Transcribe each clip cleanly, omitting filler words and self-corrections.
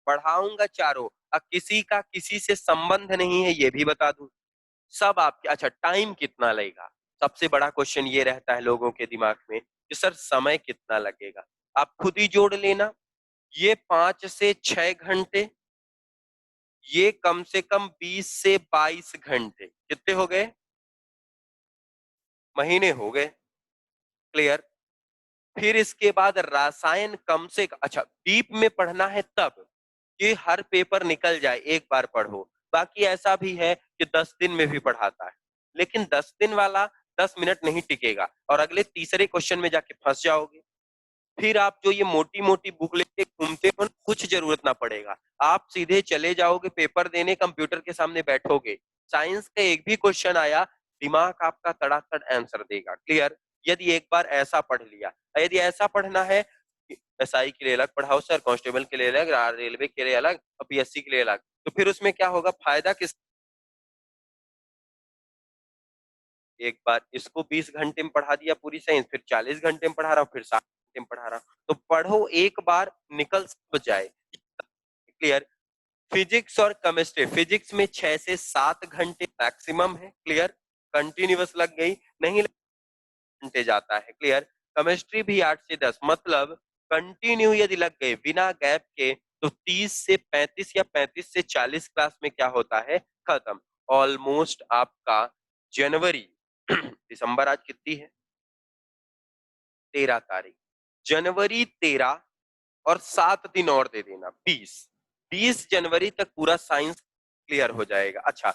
पढ़ाऊंगा चारों, अब किसी का किसी से संबंध नहीं है ये भी बता दूं, सब आपके। अच्छा, टाइम कितना लगेगा, सबसे बड़ा क्वेश्चन ये रहता है लोगों के दिमाग में कि सर समय कितना लगेगा। आप खुद ही जोड़ लेना, ये 5 से 6 घंटे, ये कम से कम 20 से 22 घंटे, कितने हो गए, महीने हो गए। क्लियर। फिर इसके बाद रसायन कम से, अच्छा डीप में पढ़ना है तब कि हर पेपर निकल जाए एक बार पढ़ो, बाकी ऐसा भी है कि 10 दिन में भी पढ़ाता है, लेकिन 10 दिन वाला 10 मिनट नहीं टिकेगा और अगले तीसरे क्वेश्चन में जाके फंस जाओगे। फिर आप जो ये मोटी मोटी बुक लेके घूमते हो ना, कुछ जरूरत ना पड़ेगा, आप सीधे चले जाओगे पेपर देने, कंप्यूटर के सामने बैठोगे, साइंस का एक भी क्वेश्चन आया, दिमाग आपका तड़ातड़ आंसर देगा। क्लियर। यदि एक बार ऐसा पढ़ लिया, यदि ऐसा पढ़ना है, एसआई के लिए अलग पढ़ाओ सर, कांस्टेबल के लिए अलग, रेलवे के लिए अलग और पीएससी के लिए अलग, तो फिर उसमें क्या होगा, फायदा किस, एक बार इसको 20 घंटे में पढ़ा दिया पूरी साइंस, फिर 40 घंटे में पढ़ा रहा हूँ, फिर 60 घंटे में पढ़ा रहा हूँ, तो पढ़ो एक बार निकल सब जाए। क्लियर। फिजिक्स और केमिस्ट्री, फिजिक्स में 6 से 7 घंटे मैक्सिमम है। क्लियर। कंटिन्यूअस लग गई, नहीं घंटे जाता है। क्लियर। केमिस्ट्री भी 8 से 10, मतलब कंटिन्यू यदि लग गए बिना गैप के तो 30 से 35 या 35 से 40 क्लास में क्या होता है, खत्म। ऑलमोस्ट आपका जनवरी दिसंबर आज कितनी है, 13 तारीख, जनवरी 13 और 7 दिन और दे देना, 20 जनवरी तक पूरा साइंस क्लियर हो जाएगा। अच्छा,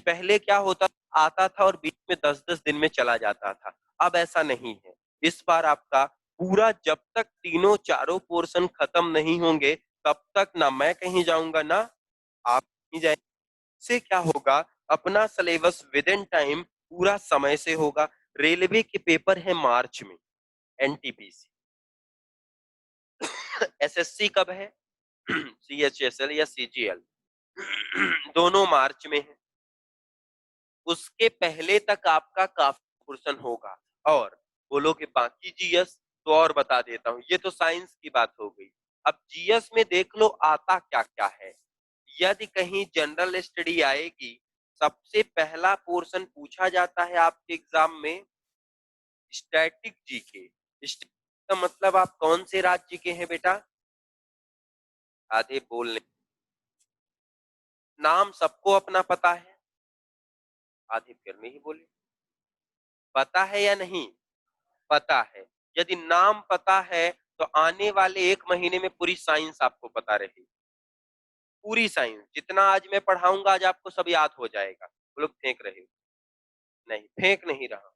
पहले क्या होता, आता था और बीच में 10-10 दिन में चला जाता था, अब ऐसा नहीं है। इस बार आपका पूरा, जब तक तीनों चारों पोर्शन खत्म नहीं होंगे तब तक ना मैं कहीं जाऊंगा ना आप कहीं जाएंगे। इससे क्या होगा, अपना सिलेबस विद इन टाइम पूरा समय से होगा। रेलवे के पेपर है मार्च में, एनटीपीसी। एसएससी कब है, सीएचएसएल या सीजीएल, दोनों मार्च में है। उसके पहले तक आपका काफी पोर्शन होगा। और बोलोगे बाकी जीएस, तो और बता देता हूँ, ये तो साइंस की बात हो गई। अब जीएस में देख लो आता क्या क्या है। यदि कहीं जनरल स्टडी आएगी, सबसे पहला पोर्शन पूछा जाता है आपके एग्जाम में स्टैटिक जीके। का मतलब आप कौन से राज्य के हैं बेटा, आधे बोलने, नाम सबको अपना पता है, आधे फिर नहीं बोले, पता है या नहीं, पता है। यदि नाम पता है तो आने वाले 1 महीने में पूरी साइंस आपको पता रहेगी, पूरी साइंस जितना आज मैं पढ़ाऊंगा आज आपको सब याद हो जाएगा। वो लोग फेंक रहे हो, नहीं फेंक नहीं रहा,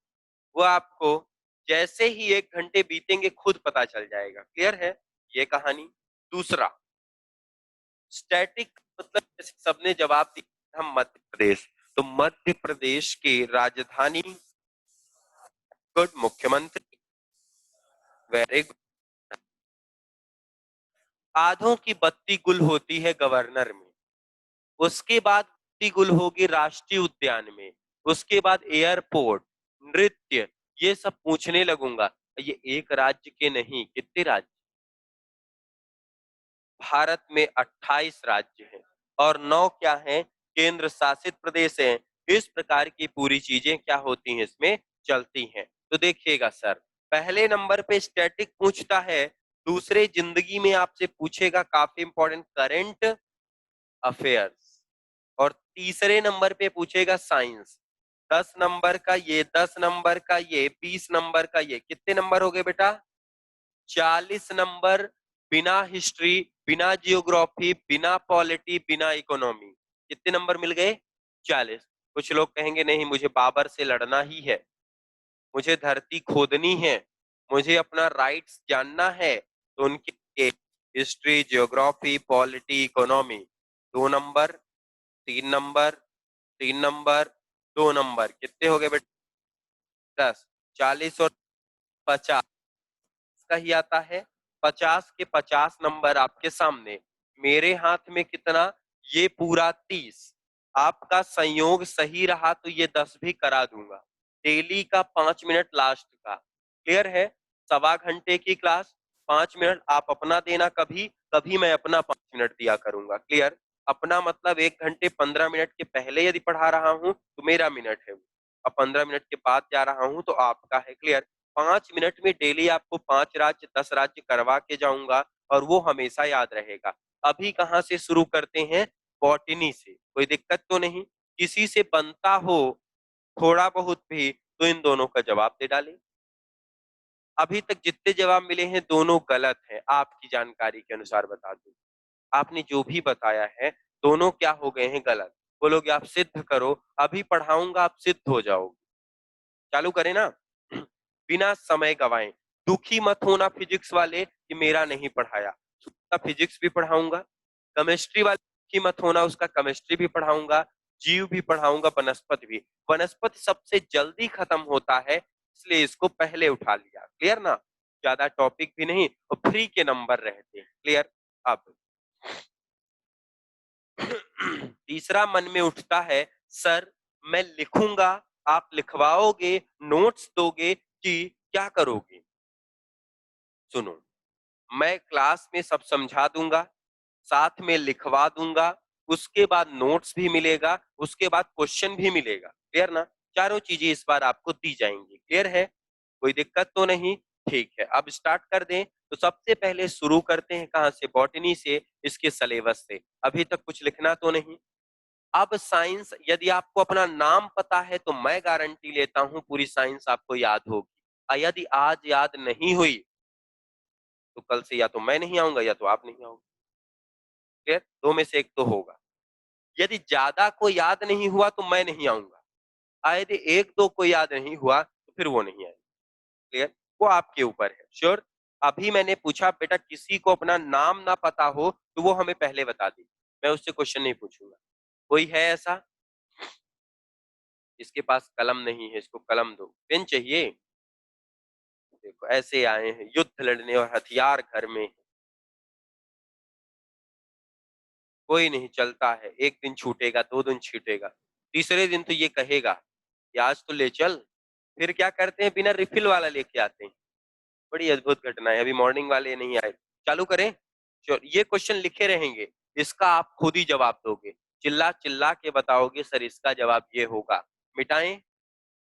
वो आपको जैसे ही 1 घंटे बीतेंगे खुद पता चल जाएगा। क्लियर है ये कहानी। दूसरा, स्टैटिक मतलब जैसे सबने जवाब दिया, हम मध्य प्रदेश, तो मध्य प्रदेश की राजधानी, गुड, मुख्यमंत्री, वेरी गुड। आधों की बत्ती गुल होती है गवर्नर में, उसके बाद बत्ती गुल होगी राष्ट्रीय उद्यान में, उसके बाद एयरपोर्ट, नृत्य, ये सब पूछने लगूंगा। ये एक राज्य के नहीं, कितने राज्य, भारत में 28 राज्य हैं और 9 क्या हैं, केंद्र शासित प्रदेश हैं। इस प्रकार की पूरी चीजें क्या होती हैं, इसमें चलती हैं। तो देखिएगा सर, पहले नंबर पे स्टैटिक पूछता है, दूसरे जिंदगी में आपसे पूछेगा काफी इंपॉर्टेंट करंट अफेयर्स, और तीसरे नंबर पे पूछेगा साइंस। 10 नंबर का ये, 10 नंबर का ये, 20 नंबर का ये, कितने नंबर हो गए बेटा, 40 नंबर। बिना हिस्ट्री, बिना जियोग्राफी, बिना पॉलिटी, बिना इकोनॉमी, कितने नंबर मिल गए, 40। कुछ लोग कहेंगे नहीं मुझे बाबर से लड़ना ही है, मुझे धरती खोदनी है, मुझे अपना राइट्स जानना है, तो उनके लिए history, geography, polity, economy, 2 number, 3 number, 3 number, 2 number, कितने हो गए बेटा, 10, 40 और 50 का ही आता है। 50 के 50 नंबर आपके सामने, मेरे हाथ में कितना, ये पूरा 30। आपका संयोग सही रहा तो ये 10 भी करा दूंगा। डेली का 5 मिनट लास्ट का, क्लियर है, 1.25 घंटे की क्लास, 5 मिनट आप अपना देना, कभी कभी मैं अपना 5 मिनट दिया करूंगा। क्लियर? अपना मतलब 1 घंटे 15 मिनट के पहले यदि पढ़ा रहा हूँ तो मेरा मिनट है, अब 15 मिनट के बाद जा रहा हूँ तो आपका है। क्लियर? 5 मिनट में डेली आपको 5 राज्य 10 राज्य करवा के जाऊंगा और वो हमेशा याद रहेगा। अभी कहाँ से शुरू करते हैं? बॉटनी से। कोई दिक्कत तो नहीं? किसी से बनता हो थोड़ा बहुत भी तो इन दोनों का जवाब दे डालें। अभी तक जितने जवाब मिले हैं दोनों गलत हैं, आपकी जानकारी के अनुसार बता दूं। आपने जो भी बताया है दोनों क्या हो गए हैं? गलत। बोलोगे आप सिद्ध करो, अभी पढ़ाऊंगा आप सिद्ध हो जाओगे। चालू करें ना? बिना समय गवाएं। दुखी मत होना फिजिक्स वाले कि मेरा नहीं पढ़ाया, उसका फिजिक्स भी पढ़ाऊंगा। केमिस्ट्री वाले दुखी मत होना, उसका केमिस्ट्री भी पढ़ाऊंगा, जीव भी पढ़ाऊंगा, वनस्पति भी। वनस्पति सबसे जल्दी खत्म होता है इसलिए इसको पहले उठा लिया। क्लियर ना? ज्यादा टॉपिक भी नहीं और फ्री के नंबर रहते हैं। क्लियर? अब तीसरा मन में उठता है, सर मैं लिखूंगा, आप लिखवाओगे, नोट्स दोगे कि क्या करोगे? सुनो, मैं क्लास में सब समझा दूंगा, साथ में लिखवा दूंगा, उसके बाद नोट्स भी मिलेगा, उसके बाद क्वेश्चन भी मिलेगा। क्लियर ना? चारों चीजें इस बार आपको दी जाएंगी। क्लियर है? कोई दिक्कत तो नहीं? ठीक है, अब स्टार्ट कर दें। तो सबसे पहले शुरू करते हैं कहाँ से? बॉटनी से, इसके सिलेबस से। अभी तक कुछ लिखना तो नहीं? अब साइंस यदि आपको अपना नाम पता है तो मैं गारंटी लेता हूं पूरी साइंस आपको याद होगी। और यदि आज याद नहीं हुई तो कल से या तो मैं नहीं आऊंगा या तो आप नहीं आओगे। क्लियर? दो में से एक तो होगा। यदि ज्यादा को याद नहीं हुआ तो मैं नहीं आऊंगा, और यदि एक दो को याद नहीं हुआ तो फिर वो नहीं आएगा। क्लियर? वो आपके ऊपर है। श्योर? अभी मैंने पूछा बेटा किसी को अपना नाम ना पता हो तो वो हमें पहले बता दी, मैं उससे क्वेश्चन नहीं पूछूंगा। कोई है ऐसा? इसके पास कलम नहीं है, इसको कलम दो। पेन चाहिए? देखो ऐसे आए हैं युद्ध लड़ने और हथियार घर में। कोई नहीं, चलता है। एक दिन छूटेगा, 2 दिन छूटेगा, तीसरे दिन तो ये कहेगा कि आज तो ले चल। फिर क्या करते हैं? बिना रिफिल वाला लेके आते हैं। बड़ी अद्भुत घटना है। अभी मॉर्निंग वाले नहीं आए। चालू करें? ये क्वेश्चन लिखे रहेंगे, इसका आप खुद ही जवाब दोगे, चिल्ला चिल्ला के बताओगे सर इसका जवाब ये होगा। मिटाएं?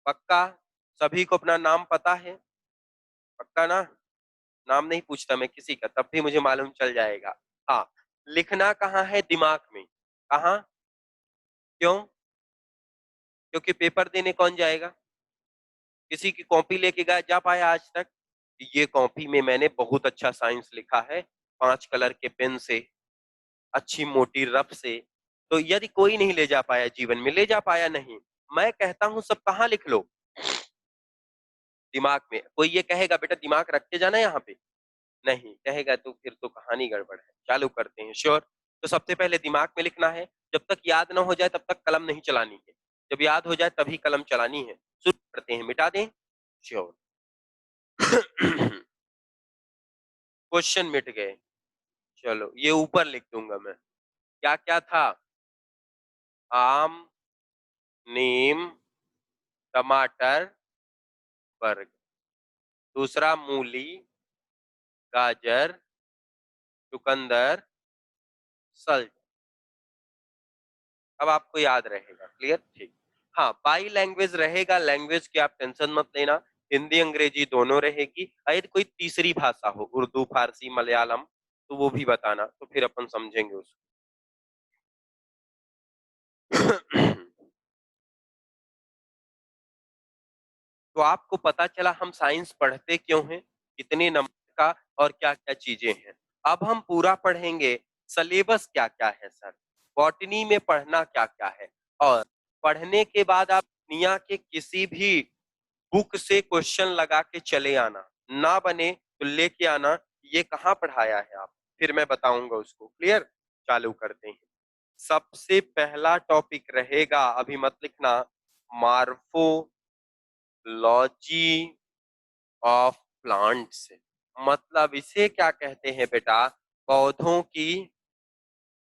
पक्का? सभी को अपना नाम पता है? पक्का ना? नाम नहीं पूछता मैं किसी का, तब भी मुझे मालूम चल जाएगा। हाँ, लिखना कहाँ है? दिमाग में। कहाँ? क्यों? क्योंकि पेपर देने कौन जाएगा? किसी की कॉपी लेके गया जा पाया आज तक? ये कॉपी में मैंने बहुत अच्छा साइंस लिखा है, 5 कलर के पेन से, अच्छी मोटी रफ से। तो यदि कोई नहीं ले जा पाया जीवन में, ले जा पाया नहीं, मैं कहता हूं सब कहाँ लिख लो? दिमाग में। कोई ये कहेगा बेटा दिमाग रख के जाना यहाँ पे? नहीं कहेगा तो फिर तो कहानी गड़बड़ है। चालू करते हैं। श्योर? तो सबसे पहले दिमाग में लिखना है, जब तक याद ना हो जाए तब तक कलम नहीं चलानी है, जब याद हो जाए तभी कलम चलानी है। शुरू करते हैं, मिटा दें? श्योर। क्वेश्चन मिट गए। चलो ये ऊपर लिख दूंगा मैं। क्या क्या था? आम, नीम, टमाटर, बर्ग। दूसरा मूली, गाजर, चुकंदर, सल्ट। अब आपको याद रहेगा। क्लियर? ठीक। हाँ, बाई लैंग्वेज रहेगा, लैंग्वेज की आप टेंशन मत लेना, हिंदी अंग्रेजी दोनों रहेगी। अगर कोई तीसरी भाषा हो, उर्दू, फारसी, मलयालम, तो वो भी बताना, तो फिर अपन समझेंगे उसको। तो आपको पता चला हम साइंस पढ़ते क्यों हैं, कितने नंबर का और क्या क्या चीजें हैं। अब हम पूरा पढ़ेंगे सिलेबस क्या क्या है सर, बॉटनी में पढ़ना क्या क्या है, और पढ़ने के बाद आप दुनिया के किसी भी बुक से क्वेश्चन लगा के चले आना, ना बने तो लेके आना, ये कहाँ पढ़ाया है आप, फिर मैं बताऊंगा उसको। क्लियर? चालू करते हैं। सबसे पहला टॉपिक रहेगा, अभी मत लिखना, मार्फोलॉजी ऑफ प्लांट्स। मतलब इसे क्या कहते हैं बेटा? पौधों की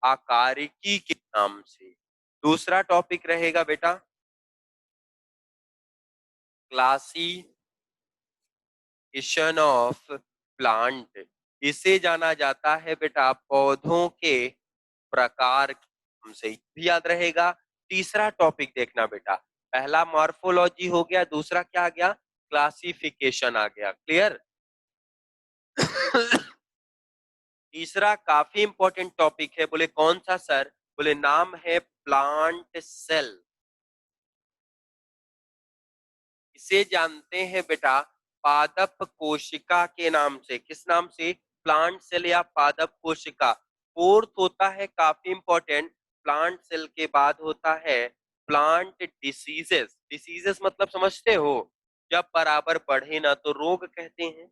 आकारिकी के नाम से। दूसरा टॉपिक रहेगा बेटा क्लासिफिकेशन ऑफ प्लांट। इसे जाना जाता है बेटा पौधों के प्रकार से भी याद रहेगा। तीसरा टॉपिक देखना बेटा, पहला मॉर्फोलॉजी हो गया, दूसरा क्या आ गया, क्लासिफिकेशन आ गया। क्लियर? तीसरा काफी इंपॉर्टेंट टॉपिक है। बोले कौन सा सर? बोले नाम है प्लांट सेल। इसे जानते हैं बेटा पादप कोशिका के नाम से। किस नाम से? प्लांट सेल या पादप कोशिका। फोर्थ होता है काफी इंपॉर्टेंट, प्लांट सेल के बाद होता है प्लांट डिसीजेस। डिसीजेस मतलब समझते हो? जब बराबर बढ़े ना तो रोग कहते हैं।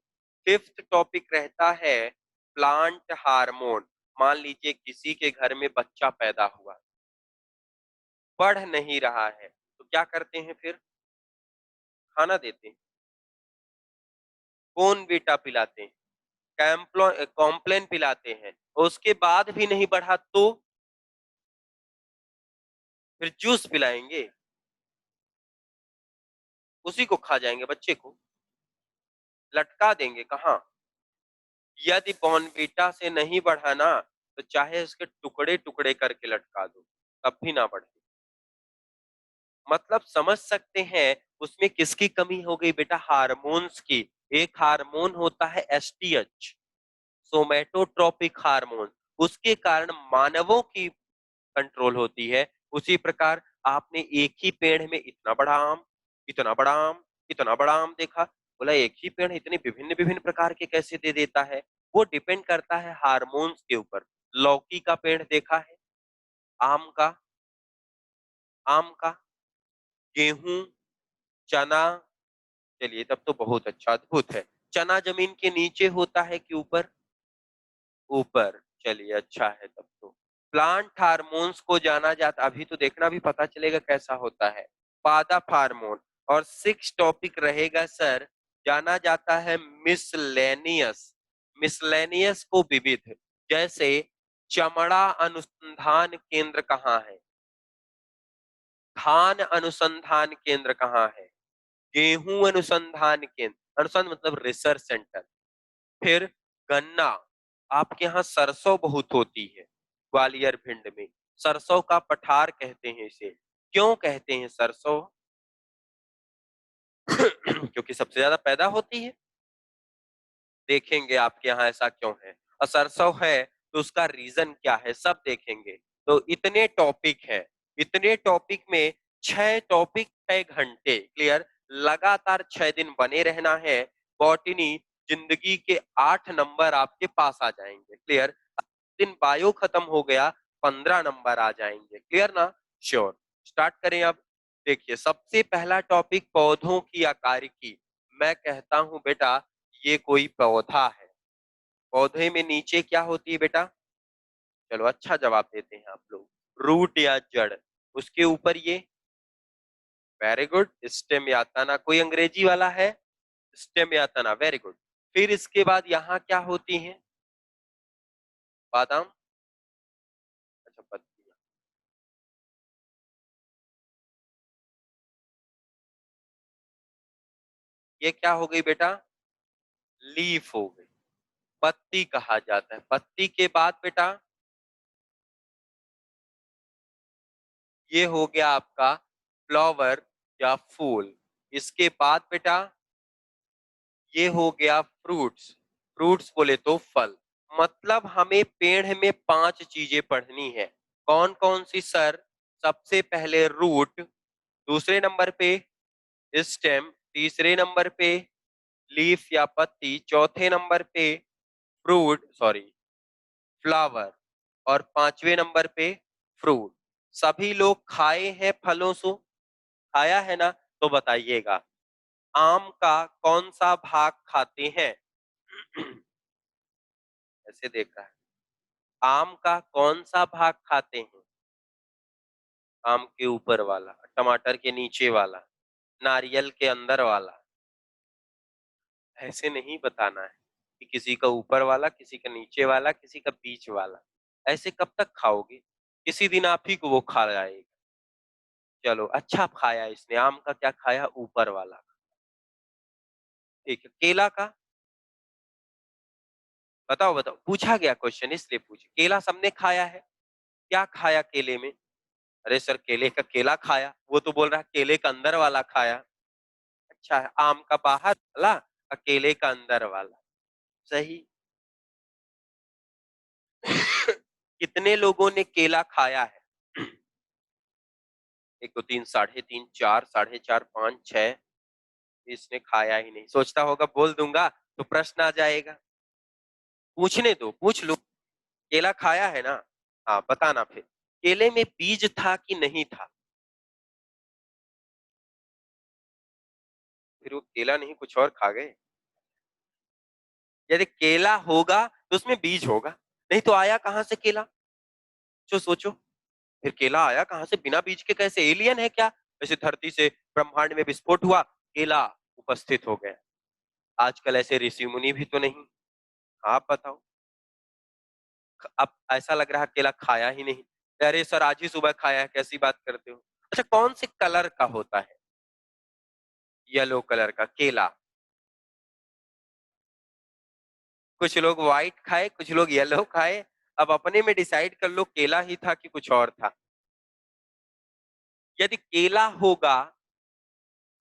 फिफ्थ टॉपिक रहता है प्लांट हार्मोन। मान लीजिए किसी के घर में बच्चा पैदा हुआ, बढ़ नहीं रहा है, तो क्या करते हैं फिर? खाना देते हैं, कौन बेटा पिलाते हैं, कॉम्प्लेन पिलाते हैं। उसके बाद भी नहीं बढ़ा तो फिर जूस पिलाएंगे, उसी को खा जाएंगे, बच्चे को लटका देंगे कहाँ? यदि बॉर्नवीटा से नहीं बढ़ा ना तो चाहे उसके टुकड़े टुकड़े करके लटका दो, तब भी ना बढ़े। मतलब समझ सकते हैं उसमें किसकी कमी हो गई बेटा? हार्मोन्स की। एक हार्मोन होता है एसटीएच, सोमेटोट्रोपिक हार्मोन, उसके कारण मानवों की कंट्रोल होती है। उसी प्रकार आपने एक ही पेड़ में इतना बड़ा आम, इतना बड़ा आम, इतना बड़ा आम देखा, बोला एक ही पेड़ इतने विभिन्न विभिन्न प्रकार के कैसे दे देता है? वो डिपेंड करता है हार्मोन्स के ऊपर। लौकी का पेड़ देखा है, आम का, आम का, गेहूं, चना। चलिए तब तो बहुत अच्छा, अद्भुत है। चना जमीन के नीचे होता है कि ऊपर? ऊपर। चलिए अच्छा है तब तो। प्लांट हार्मोन्स को जाना जाता, अभी तो देखना भी पता चलेगा कैसा होता है, पादप हार्मोन। और सिक्स टॉपिक रहेगा सर, जाना जाता है मिसलेनियस। मिसलेनियस को विविध, जैसे चमड़ा अनुसंधान केंद्र कहाँ है, धान अनुसंधान केंद्र कहाँ है, गेहूं अनुसंधान केंद्र, अनुसंधान मतलब रिसर्च सेंटर। फिर गन्ना, आपके यहाँ सरसों बहुत होती है, ग्वालियर भिंड में सरसों का पठार कहते हैं इसे। क्यों कहते हैं सरसों? क्योंकि सबसे ज्यादा पैदा होती है। देखेंगे आपके यहाँ ऐसा क्यों है, और सरसों है तो उसका रीजन क्या है, सब देखेंगे। तो इतने टॉपिक है, इतने टॉपिक में 6 टॉपिक 6 घंटे। क्लियर? लगातार 6 दिन बने रहना है। बॉटनी जिंदगी के 8 नंबर आपके पास आ जाएंगे। क्लियर? दिन बायो खत्म हो गया, 15 नंबर आ जाएंगे। क्लियर ना? श्योर। स्टार्ट करें अब। देखिए सबसे पहला टॉपिक पौधों की आकारिकी। मैं कहता हूं बेटा ये कोई पौधा है, पौधे में नीचे क्या होती है बेटा? चलो अच्छा जवाब देते हैं आप लोग, रूट या जड़। उसके ऊपर ये, वेरी गुड, स्टेम या तना। कोई अंग्रेजी वाला है? स्टेम या तना, वेरी गुड। फिर इसके बाद यहाँ क्या होती है? बादाम, अच्छा पत्तियां। ये क्या हो गई बेटा? लीफ हो गई, पत्ती कहा जाता है। पत्ती के बाद बेटा ये हो गया आपका फ्लावर या फूल। इसके बाद बेटा ये हो गया फ्रूट्स। फ्रूट्स बोले तो फल। मतलब हमें पेड़ में 5 चीजें पढ़नी है। कौन कौन सी सर? सबसे पहले रूट, दूसरे नंबर पे स्टेम, तीसरे नंबर पे लीफ या पत्ती, चौथे नंबर पे फ्रूट सॉरी फ्लावर, और 5वें नंबर पे फ्रूट। सभी लोग खाए हैं फलों से? खाया है ना? तो बताइएगा आम का कौन सा भाग खाते हैं? ऐसे देख रहा है, आम का कौन सा भाग खाते हैं? आम के ऊपर वाला, टमाटर के नीचे वाला, नारियल के अंदर वाला। ऐसे नहीं बताना है कि किसी का ऊपर वाला, किसी का नीचे वाला, किसी का बीच वाला। ऐसे कब तक खाओगे? किसी दिन आप ही को वो खा जाएगा। चलो अच्छा खाया इसने, आम का क्या खाया? ऊपर वाला। ठीक है, केला का? बताओ बताओ, पूछा गया क्वेश्चन इसलिए पूछे। केला सबने खाया है, क्या खाया केले में? अरे सर केले का केला खाया, वो तो बोल रहा है केले का अंदर वाला खाया। अच्छा है, आम का बाहर वाला और केले का अंदर वाला। सही। कितने लोगों ने केला खाया है? एक दो तीन, साढ़े तीन, चार, साढ़े चार, पांच, छह। इसने खाया ही नहीं, सोचता होगा बोल दूंगा तो प्रश्न आ जाएगा। पूछने दो, पूछ लो। केला खाया है ना? हाँ बताना फिर। केले में बीज था कि नहीं था? फिर वो केला नहीं कुछ और खा गए। यदि केला होगा तो उसमें बीज होगा, नहीं तो आया कहां से केला? जो सोचो, फिर केला आया कहां से बिना बीज के? कैसे एलियन है क्या? वैसे धरती से ब्रह्मांड में विस्फोट हुआ, केला उपस्थित हो गया। आजकल ऐसे ऋषि मुनि भी तो नहीं। आप बताओ। अब ऐसा लग रहा है केला खाया ही नहीं। अरे सर आज ही सुबह खाया है, कैसी बात करते हो? अच्छा कौन से कलर का होता है? येलो कलर का केला। कुछ लोग व्हाइट खाए, कुछ लोग येलो खाए। अब अपने में डिसाइड कर लो केला ही था कि कुछ और था। यदि केला होगा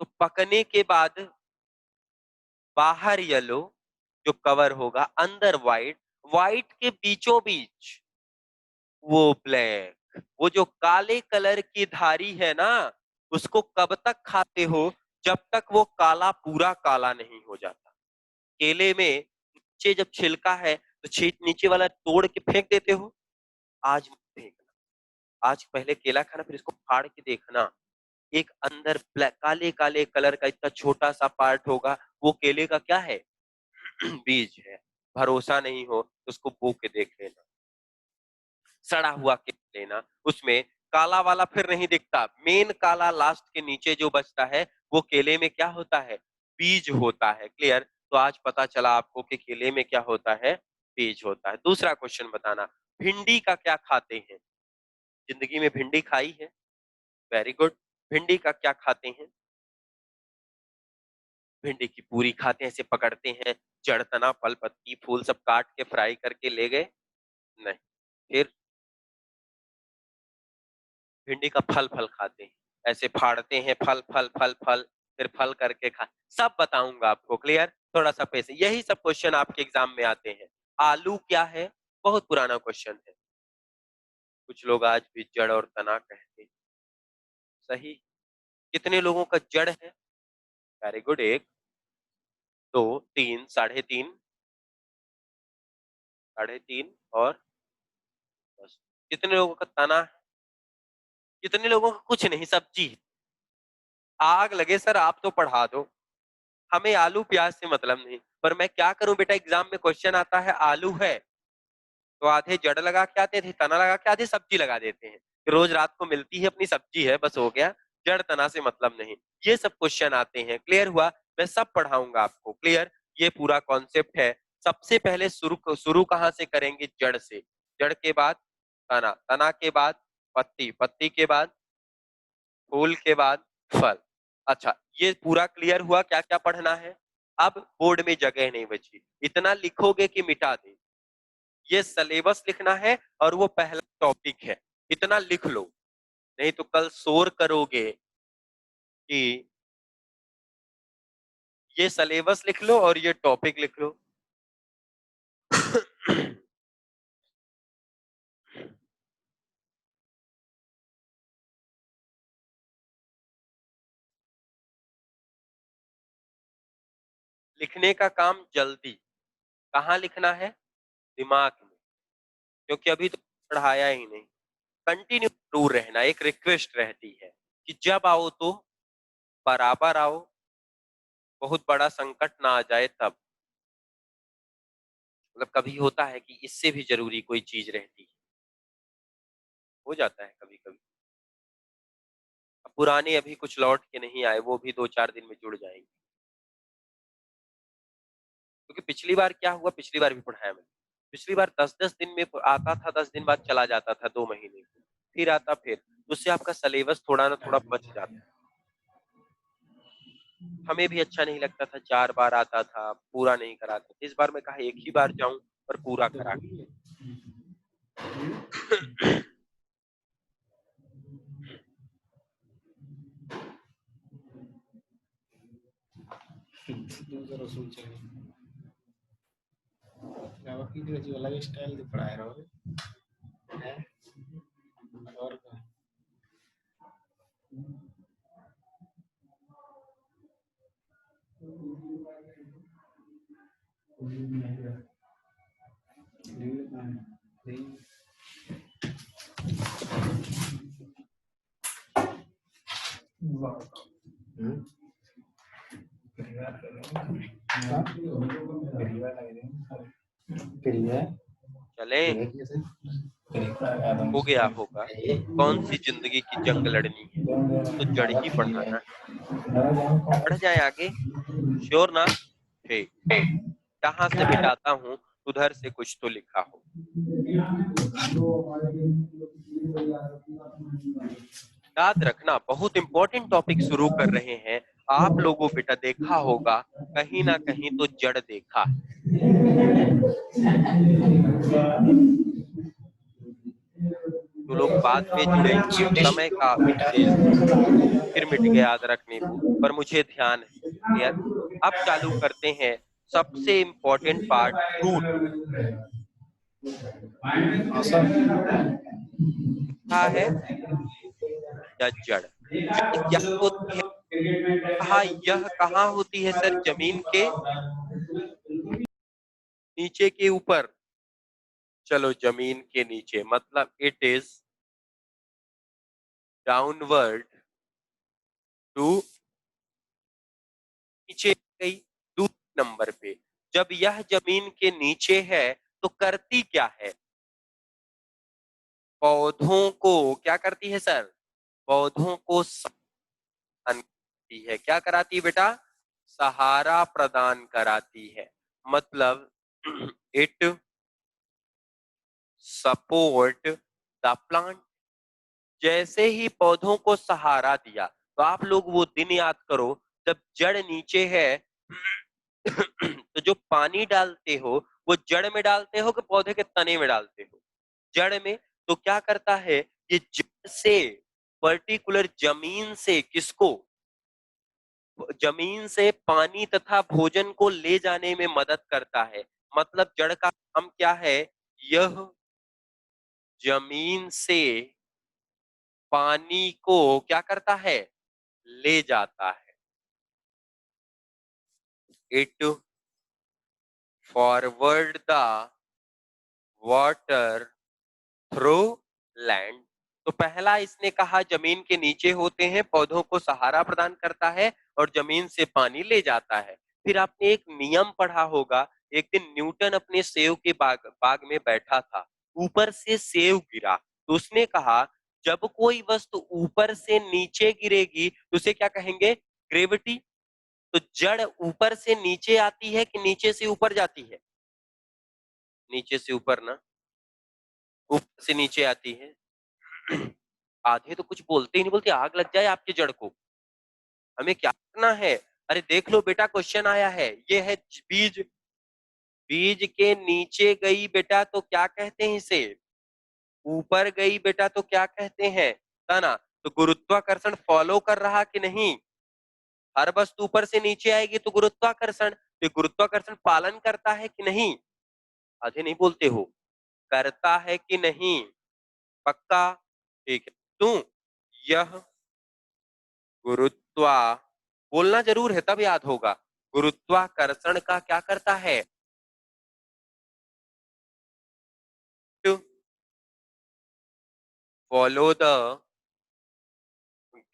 तो पकने के बाद बाहर येलो जो कवर होगा, अंदर व्हाइट, व्हाइट के बीचों बीच वो ब्लैक, वो जो काले कलर की धारी है ना, उसको कब तक खाते हो जब तक वो काला पूरा काला नहीं हो जाता। केले में नीचे जब छिलका है तो नीचे वाला तोड़ के फेंक देते हो। आज मत फेंकना। आज पहले केला खाना, फिर इसको फाड़ के देखना। एक अंदर ब्लैक काले काले कलर का इतना छोटा सा पार्ट होगा, वो केले का क्या है? बीज है। भरोसा नहीं हो तो उसको बो के देख लेना। सड़ा हुआ केला लेना, उसमें काला वाला फिर नहीं दिखता, मेन काला लास्ट के नीचे जो बचता है वो केले में क्या होता है? बीज होता है। क्लियर? तो आज पता चला आपको कि केले में क्या होता है? बीज होता है। दूसरा क्वेश्चन बताना, भिंडी का क्या खाते हैं? जिंदगी में भिंडी खाई है? Very good. भिंडी का क्या खाते हैं? भिंडी की पूरी खाते हैं, ऐसे पकड़ते हैं, जड़ तना फल पत्ती फूल सब काट के फ्राई करके ले गए? नहीं। फिर भिंडी का फल फल खाते हैं, ऐसे फाड़ते हैं, फल फल फल फल, फिर फल करके खा। सब बताऊंगा आपको। क्लियर? थोड़ा सा पैसे, यही सब क्वेश्चन आपके एग्जाम में आते हैं। आलू क्या है? बहुत पुराना क्वेश्चन है। कुछ लोग आज भी जड़ और तना कहते हैं। सही। कितने लोगों का जड़ है? Very good. एक, दो, तीन, साढ़े तीन, साढ़े तीन और बस। कितने लोगों का तना है? कितने लोगों का कुछ नहीं, सब्जी। आग लगे सर आप तो पढ़ा दो, हमें आलू प्याज से मतलब नहीं। पर मैं क्या करूं बेटा, एग्जाम में क्वेश्चन आता है आलू है तो आधे जड़ लगा के आते थे, तना लगा के आधे सब्जी लगा देते हैं। रोज रात को मिलती है अपनी सब्जी है, बस हो गया। जड़ तना से मतलब नहीं। ये सब क्वेश्चन आते हैं। क्लियर हुआ? मैं सब पढ़ाऊंगा आपको। क्लियर? ये पूरा कॉन्सेप्ट है। सबसे पहले शुरू शुरू कहाँ से करेंगे? जड़ से। जड़ के बाद तना, तना के बाद पत्ती, पत्ती के बाद फूल के बाद फल। अच्छा, ये पूरा क्लियर हुआ क्या क्या पढ़ना है? अब बोर्ड में जगह नहीं बची, इतना लिखोगे कि मिटा दे। ये सिलेबस लिखना है और वो पहला टॉपिक है, इतना लिख लो। नहीं तो कल शोर करोगे कि ये सिलेबस लिख लो और ये टॉपिक लिख लो। लिखने का काम जल्दी। कहाँ लिखना है? दिमाग में। क्योंकि अभी तो पढ़ाया ही नहीं। कंटिन्यू जरूर रहना, एक रिक्वेस्ट रहती है कि जब आओ तो बराबर आओ, बहुत बड़ा संकट ना आ जाए तब। मतलब कभी होता है कि इससे भी जरूरी कोई चीज रहती है, हो जाता है कभी कभी। अब पुराने अभी कुछ लौट के नहीं आए, वो भी 2-4 दिन में जुड़ जाएंगे। क्योंकि पिछली बार क्या हुआ, पिछली बार भी पढ़ाया मैंने। पिछली बार 10-10 दिन में आता था, 10 दिन बाद चला जाता था, 2 महीने फिर आता। फिर उससे आपका सिलेबस थोड़ा ना थोड़ा बच जाता है। हमें भी अच्छा नहीं लगता था, 4 बार आता था, पूरा नहीं कराते। इस बार मैं कहा एक ही बार जाऊं, और पूरा करा। अलग स्टाइल de पढ़ाए रहोगे हैं और का चले हो गया होगा। कौन सी जिंदगी की जंग लड़नी है तो जड़ ही पढ़ाना है। बढ़ जाए आगे, श्योर ना? ठीक, जहां से मिटाता हूँ उधर से कुछ तो लिखा हो। याद रखना, बहुत इंपॉर्टेंट टॉपिक शुरू कर रहे हैं। आप लोगों बेटा देखा होगा कहीं ना कहीं तो जड़ देखा है। जो लोग बाद में जुड़े, समय का उपदेश फिर मिट गया याद रखने को, पर मुझे ध्यान है। क्लियर? अब चालू करते हैं सबसे इंपॉर्टेंट पार्ट, रूट। क्या है या जड़? जड़ क्या होती है? कहा यह कहाँ होती है सर? जमीन के नीचे के ऊपर? चलो जमीन के नीचे, मतलब इट इज डाउनवर्ड टू, नीचे गई दूसरे नंबर पे। जब यह जमीन के नीचे है तो करती क्या है? पौधों को क्या करती है सर? पौधों को सहारा कराती है। क्या कराती है बेटा? सहारा प्रदान कराती है। मतलब इट सपोर्ट द प्लांट। जैसे ही पौधों को सहारा दिया, तो आप लोग वो दिन याद करो जब जड़ नीचे है तो जो पानी डालते हो वो जड़ में डालते हो कि पौधे के तने में डालते हो? जड़ में। तो क्या करता है ये जड़ से, पर्टिकुलर जमीन से, किसको? जमीन से पानी तथा भोजन को ले जाने में मदद करता है। मतलब जड़ का काम क्या है? यह जमीन से पानी को क्या करता है? ले जाता है। It forward the water through land. तो पहला इसने कहा जमीन के नीचे होते हैं, पौधों को सहारा प्रदान करता है और जमीन से पानी ले जाता है। फिर आपने एक नियम पढ़ा होगा, एक दिन न्यूटन अपने सेव के बाग में बैठा था, ऊपर से सेव गिरा, तो उसने कहा जब कोई वस्तु ऊपर से नीचे गिरेगी तो उसे क्या कहेंगे? ग्रेविटी। तो जड़ ऊपर से नीचे आती है कि नीचे से ऊपर जाती है? नीचे से ऊपर ना, ऊपर से नीचे आती है। आधे तो कुछ बोलते ही नहीं, बोलते आग लग जाए आपके जड़ को। हमें क्या करना है? अरे देख लो बेटा, क्वेश्चन आया है, ये है बीज। बीज के नीचे गई बेटा तो क्या कहते हैं इसे? ऊपर गई बेटा तो क्या कहते हैं? तना। तो गुरुत्वाकर्षण फॉलो कर रहा कि नहीं? हर वस्तु ऊपर से नीचे आएगी तो गुरुत्वाकर्षण, तो गुरुत्वाकर्षण पालन करता है कि नहीं? आधे नहीं बोलते हो, करता है कि नहीं? पक्का? ठीक है। तू यह गुरुत्वा, बोलना जरूर है तब याद होगा। गुरुत्वाकर्षण का क्या करता है? To follow the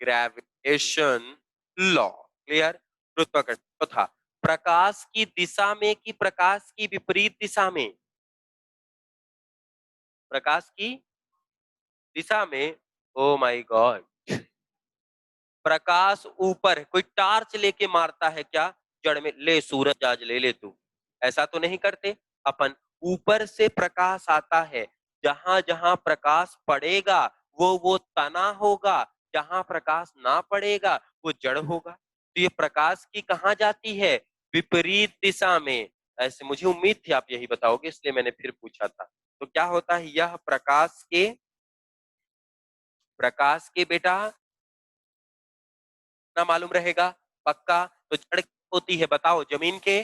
gravitation law. Clear? गुरुत्वाकर्षण तो था प्रकाश की दिशा में कि प्रकाश की विपरीत दिशा में? प्रकाश की दिशा में। ओ माय गॉड, प्रकाश ऊपर, कोई टार्च लेके मारता है क्या जड़ में? ले सूरज आज ले ले तू, ऐसा तो नहीं करते अपन। ऊपर से प्रकाश आता है, जहां जहां प्रकाश पड़ेगा वो तना होगा, जहां प्रकाश ना पड़ेगा वो जड़ होगा। तो ये प्रकाश की कहाँ जाती है? विपरीत दिशा में। ऐसे मुझे उम्मीद थी आप यही बताओगे, इसलिए मैंने फिर पूछा था। तो क्या होता है, यह प्रकाश के बेटा ना मालूम रहेगा पक्का। तो जड़ होती है बताओ, जमीन के,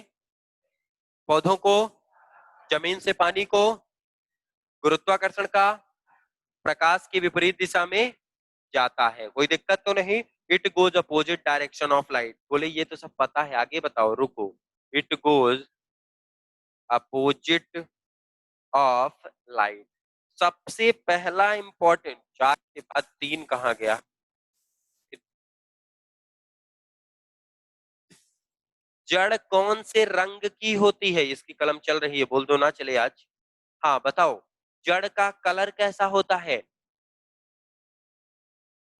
पौधों को, जमीन से पानी को, गुरुत्वाकर्षण का, प्रकाश की विपरीत दिशा में जाता है। कोई दिक्कत तो नहीं। It goes opposite direction of light. बोले ये तो सब पता है, आगे बताओ, रुको। It goes opposite of light. सबसे पहला इंपॉर्टेंट, 4 के बाद 3 कहाँ गया? जड़ कौन से रंग की होती है? इसकी कलम चल रही है, बोल दो ना चले आज। हाँ बताओ, जड़ का कलर कैसा होता है?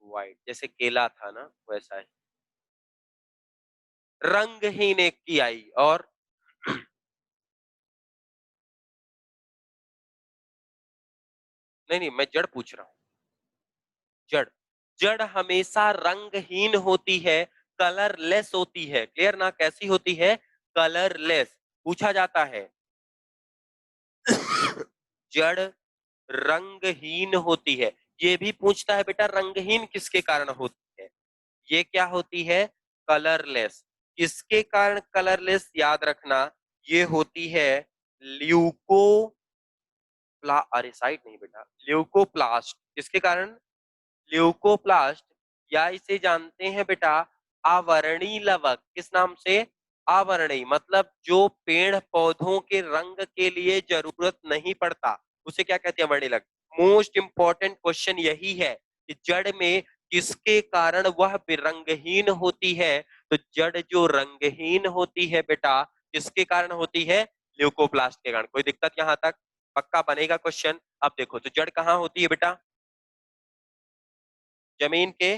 व्हाइट, जैसे केला था ना वैसा है। रंगहीन एक की आई, और नहीं नहीं, मैं जड़ पूछ रहा हूँ। जड़, जड़ हमेशा रंगहीन होती है, कलरलेस होती है। क्लियर ना? कैसी होती है? कलरलेस। पूछा जाता है जड़ रंगहीन होती है। ये भी पूछता है बेटा, रंगहीन किसके कारण होती है? ये क्या होती है? कलरलेस। किसके कारण कलरलेस? याद रखना, ये होती है ल्यूको अरे साइड नहीं बेटा, ल्यूकोप्लास्ट। किसके कारण? ल्यूकोप्लास्ट, या इसे जानते हैं बेटा आवरणी लवक। किस नाम से? आवरणी, मतलब जो पेड़ पौधों के रंग के लिए जरूरत नहीं पड़ता, उसे क्या कहते हैं? आवरणी लवक। मोस्ट इंपॉर्टेंट क्वेश्चन यही है कि जड़ में किसके कारण वह रंगहीन होती है? तो जड़ जो रंगहीन होती है बेटा, किसके कारण होती है? ल्यूकोप्लास्ट के कारण। कोई दिक्कत यहां तक? पक्का बनेगा क्वेश्चन। अब देखो, तो जड़ कहाँ होती है बेटा? जमीन के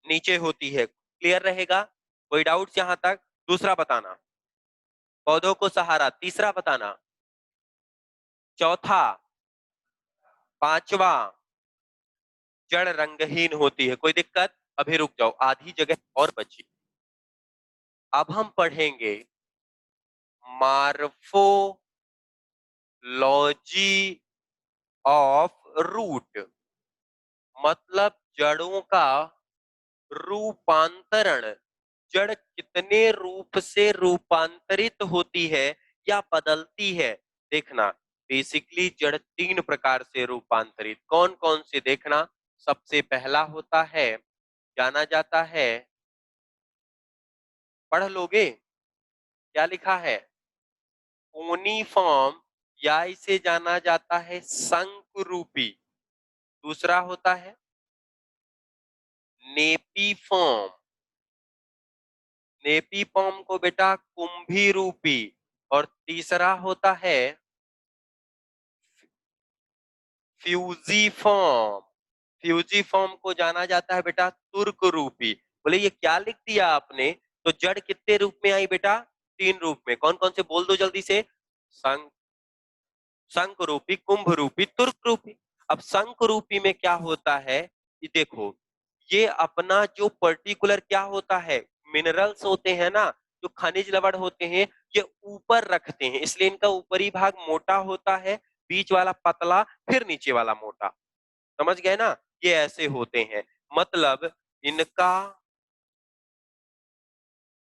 नीचे होती है। क्लियर रहेगा? कोई डाउट्स यहां तक? दूसरा बताना, पौधों को सहारा। तीसरा बताना, चौथा, पांचवा, जड़ रंगहीन होती है। कोई दिक्कत? अभी रुक जाओ, आधी जगह और बची। अब हम पढ़ेंगे मार्फोलॉजी ऑफ रूट, मतलब जड़ों का रूपांतरण। जड़ कितने रूप से रूपांतरित होती है या बदलती है? देखना, बेसिकली जड़ 3 प्रकार से रूपांतरित। कौन कौन से? देखना, सबसे पहला होता है, जाना जाता है, पढ़ लोगे क्या लिखा है? यूनिफॉर्म, या इसे जाना जाता है संकरूपी। दूसरा होता है नेपी फॉर्म। नेपी फॉर्म को बेटा कुंभी रूपी। और तीसरा होता है फ्यूजी फॉर्म। फ्यूजी फॉर्म को जाना जाता है बेटा तुर्क रूपी। बोले ये क्या लिख दिया आपने? तो जड़ कितने रूप में आई बेटा? 3 रूप में। कौन कौन से बोल दो जल्दी से। संक, संक रूपी, कुंभ रूपी, तुर्क रूपी। अब संक रूपी में क्या होता है, ये देखो, ये अपना जो पर्टिकुलर क्या होता है, मिनरल्स होते हैं ना, जो खनिज लवण होते हैं, ये ऊपर रखते हैं, इसलिए इनका ऊपरी भाग मोटा होता है, बीच वाला पतला, फिर नीचे वाला मोटा। समझ गए ना? ये ऐसे होते हैं, मतलब इनका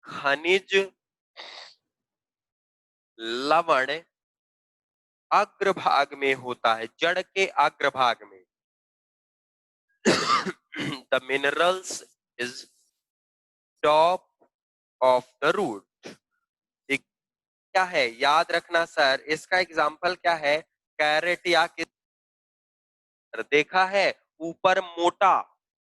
खनिज लवण अग्रभाग में होता है, जड़ के अग्रभाग में। The minerals is top of the root. क्या है याद रखना सर, इसका एग्जाम्पल क्या है? कैरेट या देखा है, ऊपर मोटा,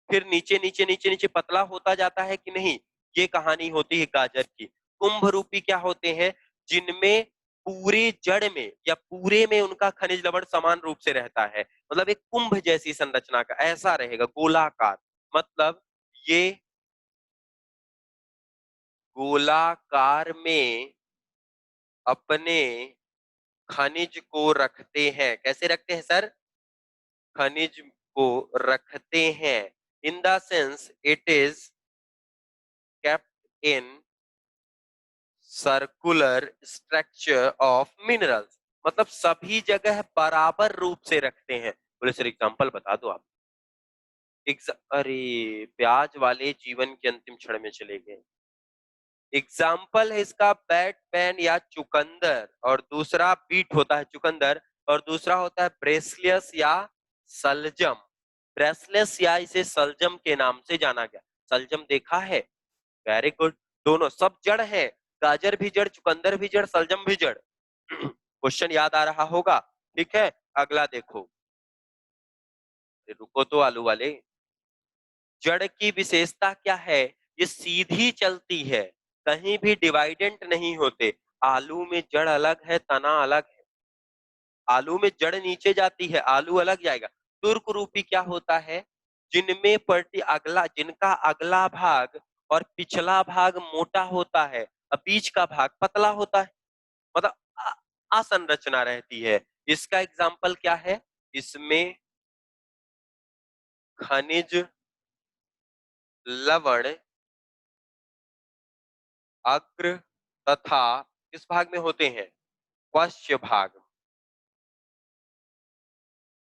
फिर नीचे नीचे नीचे नीचे पतला होता जाता है कि नहीं? ये कहानी होती है गाजर की। कुंभ रूपी क्या होते हैं? जिनमें पूरे जड़ में या पूरे में उनका खनिज लवण समान रूप से रहता है, मतलब एक कुंभ जैसी संरचना का ऐसा रहेगा, गोलाकार। मतलब ये गोलाकार में अपने खनिज को रखते हैं। कैसे रखते हैं सर? खनिज को रखते हैं। In the sense it is kept in circular structure of minerals, मतलब सभी जगह बराबर रूप से रखते हैं। बोले सर एग्जांपल बता दो आप। अरे प्याज वाले जीवन के अंतिम क्षण में चले गए। एग्जाम्पल है इसका बैट पेन या चुकंदर, और दूसरा बीट होता है चुकंदर, और दूसरा होता है ब्रेसलियस या सलजम। ब्रेसलेस या इसे सलजम के नाम से जाना गया। सलजम देखा है? Very good. दोनों सब जड़ है, गाजर भी जड़, चुकंदर भी जड़, सलजम भी जड़। क्वेश्चन याद आ रहा होगा। ठीक है, अगला देखो। रुको तो आलू वाले। जड़ की विशेषता क्या है? ये सीधी चलती है, कहीं भी डिवाइडेंट नहीं होते। आलू में जड़ अलग है, तना अलग है। आलू में जड़ नीचे जाती है, आलू अलग जाएगा। तुर्क रूपी क्या होता है? जिनमें जिनका अगला भाग और पिछला भाग मोटा होता है, और बीच का भाग पतला होता है, मतलब असंरचना रहती है। इसका एग्जाम्पल क्या है? इसमें खनिज लवण अग्र तथा किस भाग में होते हैं? पश्च भाग।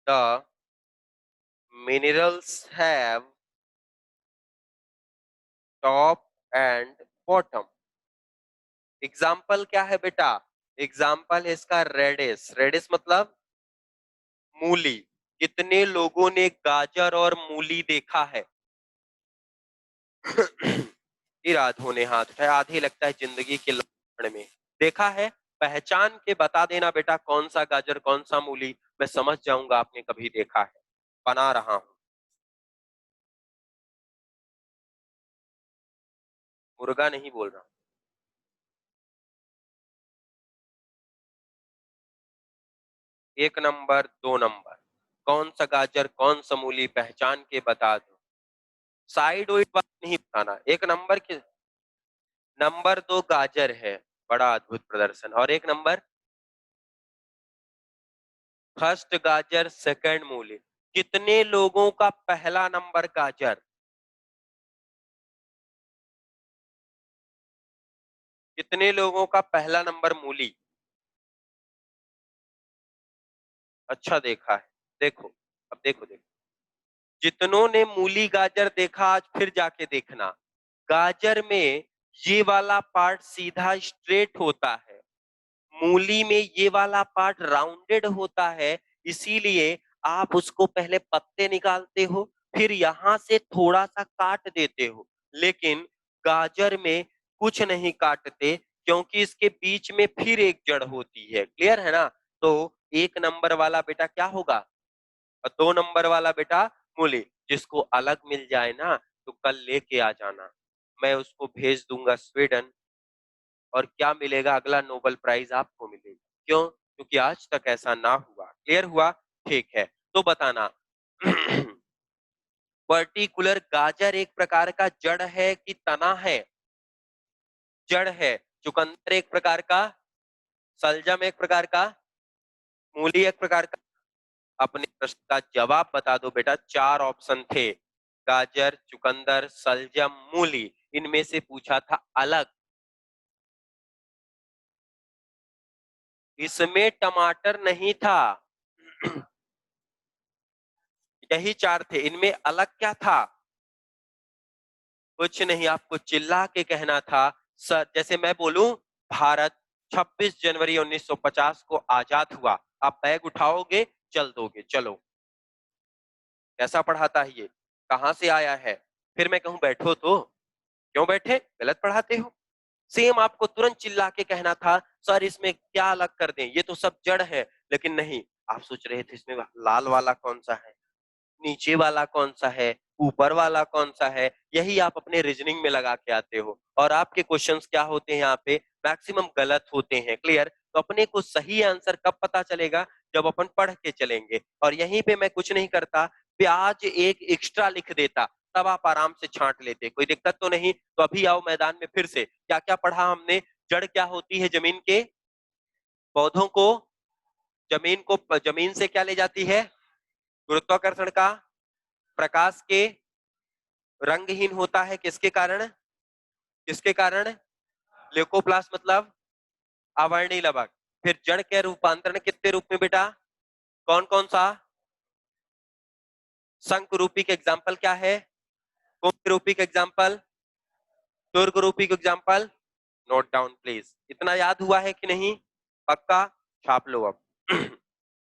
The minerals have top and bottom. Example क्या है बेटा? एग्जाम्पल है इसका रेडिस। रेडिस मतलब मूली। कितने लोगों ने गाजर और मूली देखा है? इराद होने हाथ उठाए, आधे लगता है जिंदगी के लक्षण में। देखा है? पहचान के बता देना बेटा, कौन सा गाजर कौन सा मूली, मैं समझ जाऊंगा आपने कभी देखा है। बना रहा हूं। मुर्गा नहीं बोल रहा। 1 नंबर 2 नंबर, कौन सा गाजर कौन सा मूली, पहचान के बता दो। साइड वाइड बात नहीं बताना। 1 नंबर के नंबर 2 गाजर है, बड़ा अद्भुत प्रदर्शन। और 1 नंबर फर्स्ट गाजर सेकंड मूली। कितने लोगों का पहला नंबर गाजर? कितने लोगों का पहला नंबर मूली? अच्छा देखा है। देखो, अब देखो देखो, जितनों ने मूली गाजर देखा आज फिर जाके देखना। गाजर में ये वाला पार्ट सीधा स्ट्रेट होता है, मूली में ये वाला पार्ट राउंडेड होता है। इसीलिए आप उसको पहले पत्ते निकालते हो, फिर यहां से थोड़ा सा काट देते हो। लेकिन गाजर में कुछ नहीं काटते, क्योंकि इसके बीच में फिर एक जड़ होती है। क्लियर है ना? तो 1 नंबर वाला बेटा क्या होगा, और 2 नंबर वाला बेटा मूली। जिसको अलग मिल जाए ना, तो कल लेके आ जाना, मैं उसको भेज दूंगा स्वीडन। और क्या मिलेगा? अगला नोबेल प्राइज आपको मिलेगा। क्यों? क्योंकि आज तक ऐसा ना हुआ। क्लियर हुआ? ठीक है, तो बताना। पर्टिकुलर गाजर एक प्रकार का जड़ है कि तना है? जड़ है। चुकंदर एक प्रकार का, सलजम एक प्रकार का, मूली एक प्रकार का। अपने प्रश्न का जवाब बता दो बेटा। 4 ऑप्शन थे, गाजर, चुकंदर, सलजम, मूली। इनमें से पूछा था अलग। इसमें टमाटर नहीं था। यही 4 थे, इनमें अलग क्या था? कुछ नहीं, आपको चिल्ला के कहना था। सर जैसे मैं बोलूं, भारत 26 जनवरी 1950 को आजाद हुआ, आप बैग उठाओगे, चल दोगे, चलो। कैसा पढ़ाता है ये? कहां से आया है? फिर मैं कहूं बैठो तो क्यों बैठे, गलत पढ़ाते हो। सेम आपको तुरंत चिल्ला के कहना था, सर इसमें क्या अलग कर दें, ये तो सब जड़ है। लेकिन नहीं, आप सोच रहे थे इसमें लाल वाला कौन सा है, नीचे वाला कौन सा है, ऊपर वाला कौन सा है। यही आप अपने रीजनिंग में लगा के आते हो, और आपके क्वेश्चंस क्या होते हैं यहाँ पे, मैक्सिमम गलत होते हैं। क्लियर? तो अपने को सही आंसर कब पता चलेगा? जब अपन पढ़ के चलेंगे। और यहीं पे मैं कुछ नहीं करता, प्याज एक एक्स्ट्रा लिख देता, तब आप आराम से छांट लेते, कोई दिक्कत तो नहीं। तो अभी आओ मैदान में फिर से। क्या क्या पढ़ा हमने? जड़ क्या होती है? जमीन के पौधों को, जमीन से क्या ले जाती है? गुरुत्वाकर्षण का। प्रकाश के रंगहीन होता है किसके कारण? किसके कारण? ल्यूकोप्लास्ट मतलब आवर्णी लवक। फिर जड़ के रूपांतरण कितने रूप में बेटा? कौन कौन सा? शंख रूपी के एग्जाम्पल क्या है? कुंभ रूपी के एग्जाम्पल, तुर्क रूपी के एग्जाम्पल। Note down please. इतना याद हुआ है कि नहीं? पक्का? छाप लो अब।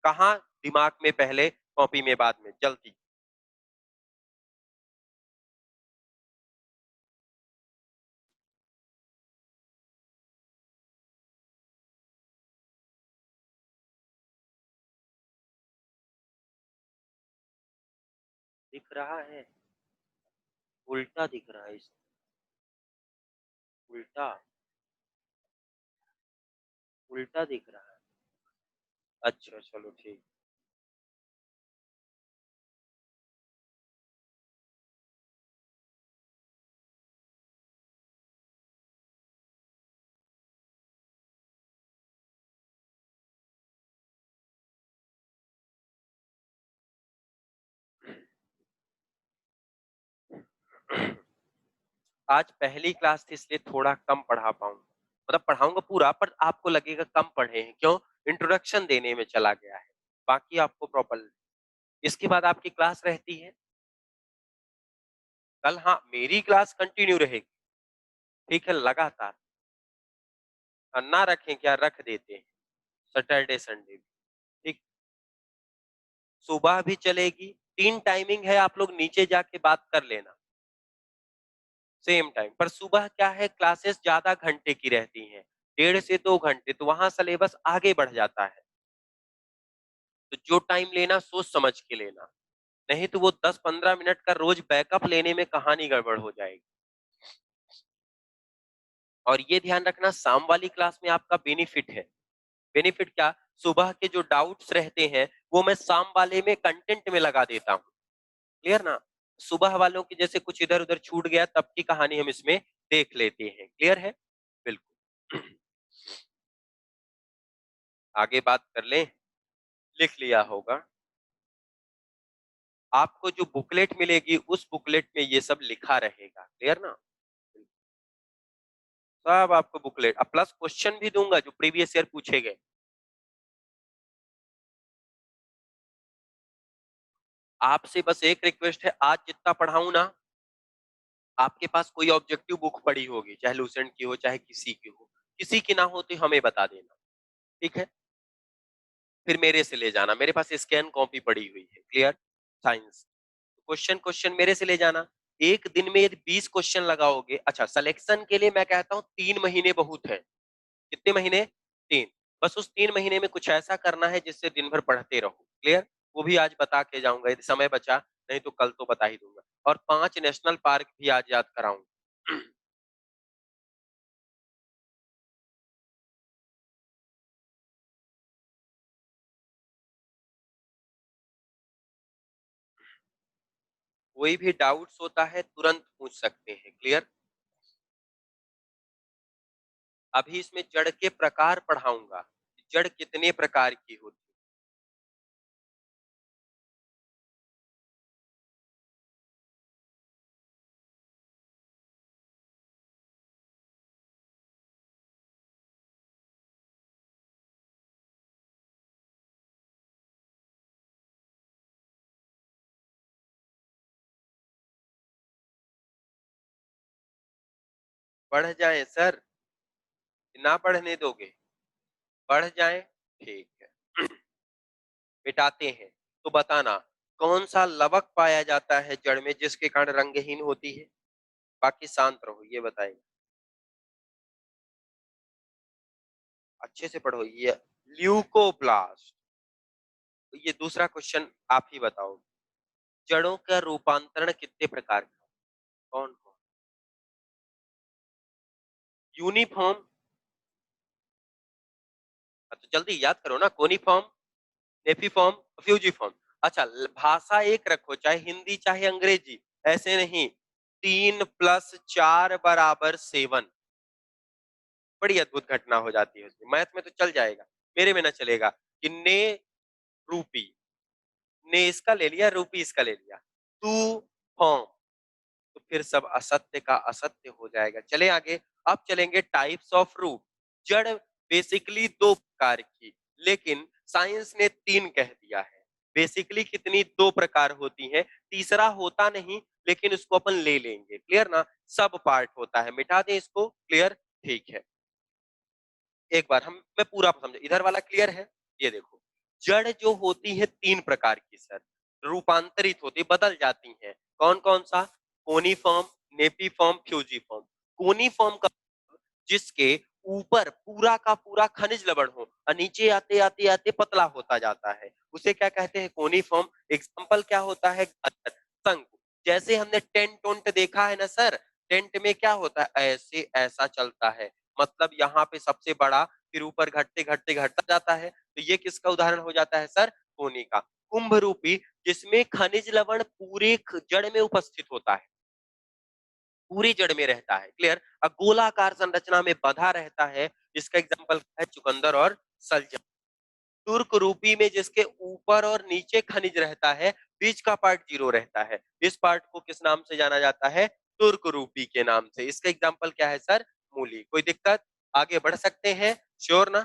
कहा? दिमाग में पहले, कॉपी में बाद में, जल्दी। दिख रहा है? उल्टा दिख रहा है इस, उल्टा, उल्टा दिख रहा है। अच्छा चलो ठीक। आज पहली क्लास थी इसलिए थोड़ा कम पढ़ा पाऊंगा, मतलब पढ़ाऊंगा पूरा पर आपको लगेगा कम पढ़े हैं, क्यों? इंट्रोडक्शन देने में चला गया है, बाकी आपको प्रॉपर। इसके बाद आपकी क्लास रहती है कल। हाँ, मेरी क्लास कंटिन्यू रहेगी, ठीक है, लगातार। ना रखें क्या, रख देते हैं सैटरडे संडे भी, ठीक। सुबह भी चलेगी, 3 टाइमिंग है, आप लोग नीचे जाके बात कर लेना सेम टाइम पर। सुबह क्या है, क्लासेस ज्यादा घंटे की रहती हैं, 1.5 से 2 घंटे, तो वहां सिलेबस आगे बढ़ जाता है। तो जो टाइम लेना सोच समझ के लेना, नहीं तो वो 10-15 मिनट का रोज बैकअप लेने में कहानी गड़बड़ हो जाएगी। और ये ध्यान रखना, शाम वाली क्लास में आपका बेनिफिट है। बेनिफिट क्या? सुबह के जो डाउट्स रहते हैं वो मैं शाम वाले में कंटेंट में लगा देता हूँ। क्लियर ना? सुबह वालों की जैसे कुछ इधर उधर छूट गया तब की कहानी हम इसमें देख लेते हैं। क्लियर है? बिल्कुल। आगे बात कर लें। लिख लिया होगा आपको जो बुकलेट मिलेगी, उस बुकलेट में ये सब लिखा रहेगा। क्लियर ना? सब आपको बुकलेट, अब प्लस क्वेश्चन भी दूंगा जो प्रीवियस ईयर पूछे गए। आपसे बस एक रिक्वेस्ट है, आज जितना पढ़ाऊं ना, आपके पास कोई ऑब्जेक्टिव बुक पड़ी होगी, चाहे लूसेंट की हो चाहे किसी की हो, किसी की ना हो तो हमें बता देना, ठीक है? फिर मेरे से ले जाना, मेरे पास स्कैन कॉपी पड़ी हुई है। क्लियर? साइंस क्वेश्चन, क्वेश्चन मेरे से ले जाना। एक दिन में यदि 20 क्वेश्चन लगाओगे, अच्छा सिलेक्शन के लिए मैं कहता हूँ 3 महीने बहुत है। कितने महीने? 3। बस उस 3 महीने में कुछ ऐसा करना है जिससे दिन भर पढ़ते रहो। क्लियर? वो भी आज बता के जाऊंगा, यदि समय बचा, नहीं तो कल तो बता ही दूंगा। और 5 नेशनल पार्क भी आज याद कराऊंगा। कोई भी डाउट्स होता है तुरंत पूछ सकते हैं। क्लियर? अभी इसमें जड़ के प्रकार पढ़ाऊंगा, जड़ कितने प्रकार की होती है। बढ़ जाए सर? ना बढ़ने दोगे? बढ़ जाए? ठीक है। मिटाते हैं। तो बताना कौन सा लवक पाया जाता है जड़ में जिसके कारण रंगहीन होती है? बाकी शांत रहो, ये बताएंगे। अच्छे से पढ़ो ये। ल्यूकोप्लास्ट। तो ये दूसरा क्वेश्चन आप ही बताओ। जड़ों का रूपांतरण कितने प्रकार का? कौन कौन? यूनिफॉर्म। तो जल्दी याद करो ना, कोनिफॉर्म, नेफिफॉर्म, फ्यूजिफॉर्म। अच्छा, भाषा एक रखो, चाहे हिंदी चाहे अंग्रेजी, ऐसे नहीं। 3 + 4 = 7। बड़ी अद्भुत घटना हो जाती है उसमें। मैथ में तो चल जाएगा, मेरे में ना चलेगा कि ने रूपी, ने इसका ले लिया, रूपी इसका ले लिया, तू फॉर्म, तो फिर सब असत्य का असत्य हो जाएगा। चले आगे। अब चलेंगे टाइप्स ऑफ रूट। जड़ बेसिकली दो प्रकार की, लेकिन साइंस ने तीन कह दिया है। बेसिकली कितनी? दो प्रकार होती हैं, तीसरा होता नहीं, लेकिन इसको अपन ले लेंगे। क्लियर ना? सब पार्ट होता है, मिटा दें इसको। क्लियर? ठीक है, एक बार मैं पूरा समझे, इधर वाला क्लियर है? ये देखो, जड़ जो होती है तीन प्रकार की सर, रूपांतरित होती, बदल जाती हैं। कौन कौन सा? कोनीफॉर्म, नेपीफॉर्म, फ्यूजीफॉर्म। कोनीफॉर्म का जिसके ऊपर पूरा का पूरा खनिज लवण हो और नीचे आते आते आते पतला होता जाता है, उसे क्या कहते हैं? कोनीफॉर्म। एग्जांपल क्या होता है? शंख। जैसे हमने टेंट ओंट देखा है ना सर, टेंट में क्या होता है? ऐसे ऐसा चलता है, मतलब यहाँ पे सबसे बड़ा, फिर ऊपर घटते घटते घटता जाता है। तो ये किसका उदाहरण हो जाता है सर? कोनी का। कुंभ रूपी, जिसमें खनिज लवण पूरे जड़ में उपस्थित होता है, पूरी जड़ में रहता है। क्लियर? गोलाकार संरचना में बंधा रहता है, इसका एग्जाम्पल है चुकंदर और सलजम। तुर्क रूपी में जिसके ऊपर और नीचे खनिज रहता है, बीच का पार्ट जीरो रहता है, इस पार्ट को किस नाम से जाना जाता है? तुर्क रूपी के नाम से। इसका एग्जाम्पल क्या है सर? मूली। कोई दिक्कत? आगे बढ़ सकते हैं? श्योर ना?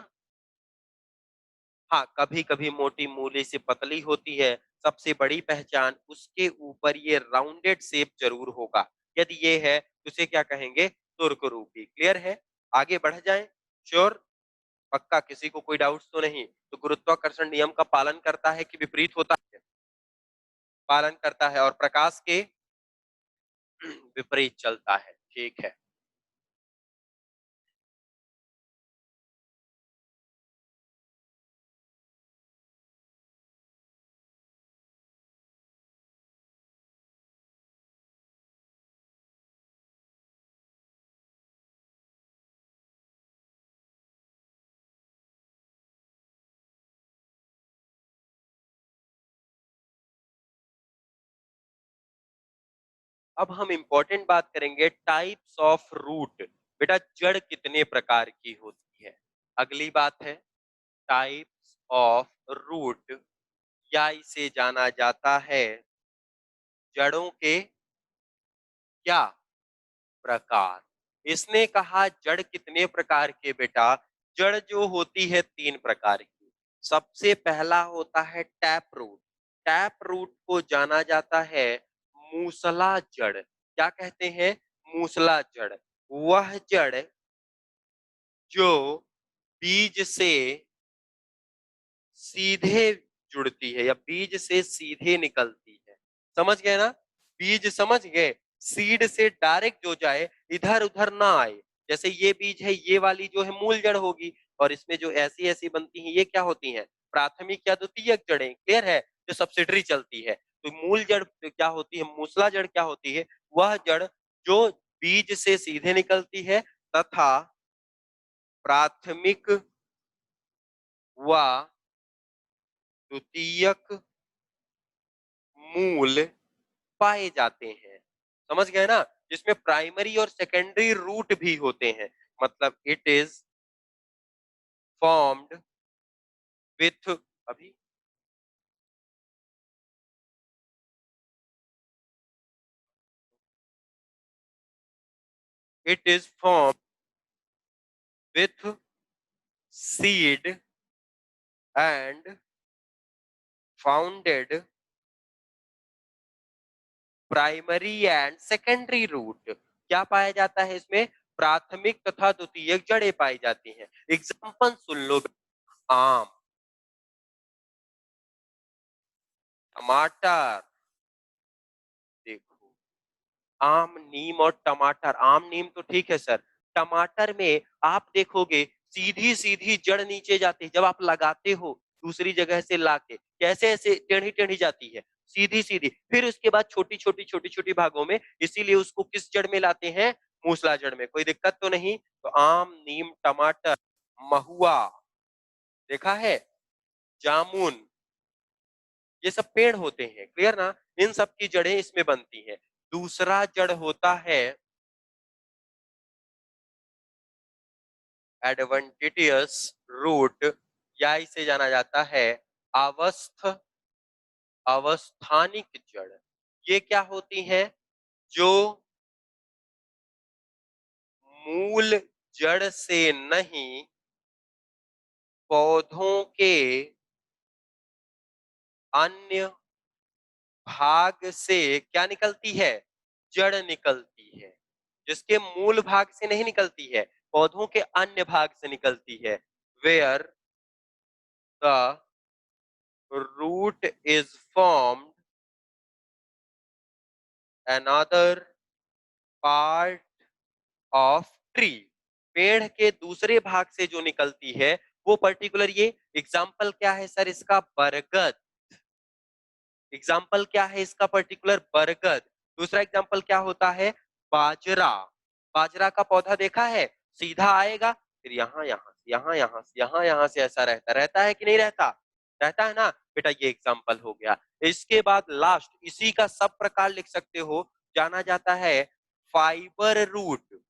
हाँ, कभी कभी मोटी मूली से पतली होती है। सबसे बड़ी पहचान, उसके ऊपर ये राउंडेड शेप जरूर होगा। यदि ये है तो उसे क्या कहेंगे? तुर्क रूपी। क्लियर है? आगे बढ़ जाएं? श्योर? पक्का? किसी को कोई डाउट तो नहीं? तो गुरुत्वाकर्षण नियम का पालन करता है कि विपरीत होता है? पालन करता है, और प्रकाश के विपरीत चलता है। ठीक है, अब हम इंपॉर्टेंट बात करेंगे, टाइप्स ऑफ रूट। बेटा, जड़ कितने प्रकार की होती है? अगली बात है टाइप्स ऑफ रूट, या इसे जाना जाता है जड़ों के क्या प्रकार। इसने कहा जड़ कितने प्रकार के? बेटा, जड़ जो होती है तीन प्रकार की। सबसे पहला होता है टैप रूट। टैप रूट को जाना जाता है मूसला जड़। क्या कहते हैं? मूसला जड़। वह जड़ जो बीज से सीधे जुड़ती है, या बीज से सीधे निकलती है। समझ गए ना? बीज समझ गए? सीड से डायरेक्ट जो जाए, इधर उधर ना आए। जैसे ये बीज है, ये वाली जो है मूल जड़ होगी, और इसमें जो ऐसी ऐसी बनती हैं, ये क्या होती हैं? प्राथमिक या द्वितीयक जड़ें। क्लियर है? जो सब्सिडरी चलती है। तो मूल जड़ क्या होती है? मूसला जड़ क्या होती है? वह जड़ जो बीज से सीधे निकलती है, तथा प्राथमिक व द्वितीयक मूल पाए जाते हैं। समझ गए ना? जिसमें प्राइमरी और सेकेंडरी रूट भी होते हैं। मतलब इट इज फॉर्म्ड विथ, अभी it is formed with seed and founded primary and secondary root. क्या पाया जाता है इसमें? प्राथमिक तथा द्वितीयक जड़ें पाई जाती हैं। एग्जाम्पल सुन लो। आम, टमाटर, देखो, आम, नीम और टमाटर। आम नीम तो ठीक है सर, टमाटर में आप देखोगे सीधी सीधी जड़ नीचे जाती है। जब आप लगाते हो दूसरी जगह से लाके, कैसे ऐसे टेढ़ी टेढ़ी जाती है, सीधी सीधी, फिर उसके बाद छोटी छोटी छोटी छोटी भागों में। इसीलिए उसको किस जड़ में लाते हैं? मूसला जड़ में। कोई दिक्कत तो नहीं? तो आम, नीम, टमाटर, महुआ, देखा है, जामुन, ये सब पेड़ होते हैं। क्लियर ना? इन सब की जड़ें इसमें बनती हैं। दूसरा जड़ होता है एडवेंटिटियस रूट, या इसे जाना जाता है अवस्थानिक जड़। ये क्या होती है? जो मूल जड़ से नहीं, पौधों के अन्य भाग से क्या निकलती है? जड़ निकलती है। जिसके मूल भाग से नहीं निकलती है, पौधों के अन्य भाग से निकलती है। Where the root is formed another part of tree. पेड़ के दूसरे भाग से जो निकलती है वो पर्टिकुलर, ये एग्जाम्पल क्या है सर इसका? बरगद। एग्जाम्पल क्या है इसका? पर्टिकुलर बरगद। दूसरा एग्जाम्पल क्या होता है? बाजरा। बाजरा का पौधा देखा है? सीधा आएगा, फिर यहाँ से यहाँ से ऐसा रहता रहता है कि नहीं रहता? रहता है ना बेटा। ये एग्जाम्पल हो गया। इसके बाद लास्ट इसी का सब प्रकार लिख सकते हो, जाना जाता है फाइबर रूट,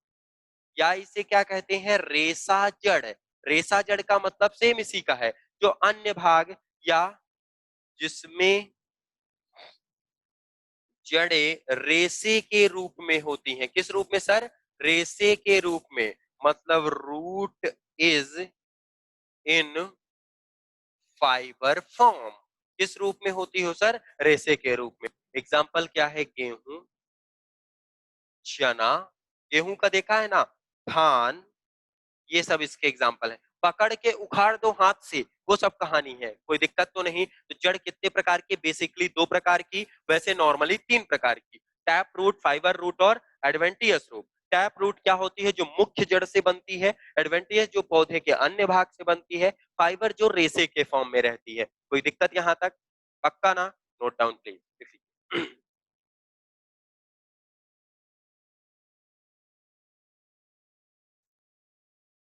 या इसे क्या कहते हैं? रेशा जड़। रेशा जड़ का मतलब सेम इसी का है, जो अन्य भाग या जिसमें जड़ें रेशे के रूप में होती हैं। किस रूप में सर? रेशे के रूप में। मतलब root is in fibre form. किस रूप में होती हो सर? रेशे के रूप में। एग्जाम्पल क्या है? गेहूं, चना। गेहूं का देखा है ना? धान। ये सब इसके एग्जाम्पल है। पकड़ के उखाड़ दो हाथ से, वो सब कहानी है, कोई दिक्कत तो नहीं। तो जड़ कितने प्रकार की? बेसिकली दो प्रकार की, वैसे नॉर्मली तीन प्रकार की। टैप रूट, फाइबर रूट और एडवेंटियस रूट। टैप रूट क्या होती है? जो मुख्य जड़ से बनती है। एडवेंटियस जो पौधे के अन्य भाग से बनती है। फाइबर जो रेशे के फॉर्म में रहती है। कोई दिक्कत यहां तक? पक्का ना? Note down please.